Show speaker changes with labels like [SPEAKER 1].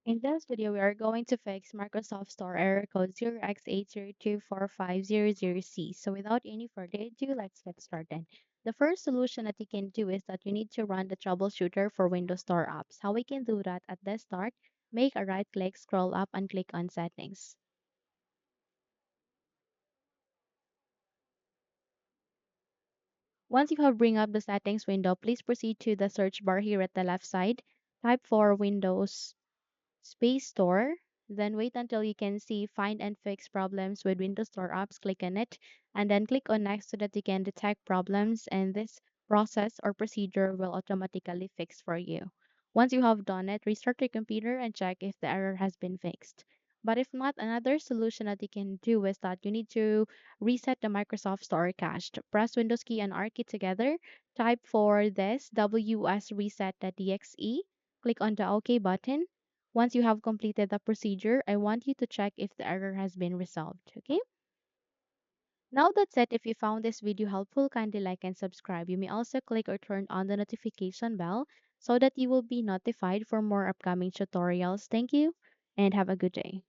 [SPEAKER 1] In this video, we are going to fix Microsoft Store error code 0x8024500c. So without any further ado, let's get started. The first solution that you can do is that you need to run the troubleshooter for Windows Store apps. How we can do that at the start, make a right click, scroll up and click on settings. Once you have bring up the settings window, please proceed to the search bar here at the left side. Type for Windows Space Store. Then wait until you can see Find and Fix Problems with Windows Store Apps. Click on it and then click on Next so that you can detect problems and this process or procedure will automatically fix for you. Once you have done it, restart your computer and check if the error has been fixed. But if not, another solution that you can do is that you need to reset the Microsoft Store cache. Press Windows key and R key together. Type for this wsreset.exe. Click on the OK button. Once you have completed the procedure, I want you to check if the error has been resolved. Okay? Now that's it. If you found this video helpful, kindly like and subscribe. You may also click or turn on the notification bell so that you will be notified for more upcoming tutorials. Thank you and have a good day.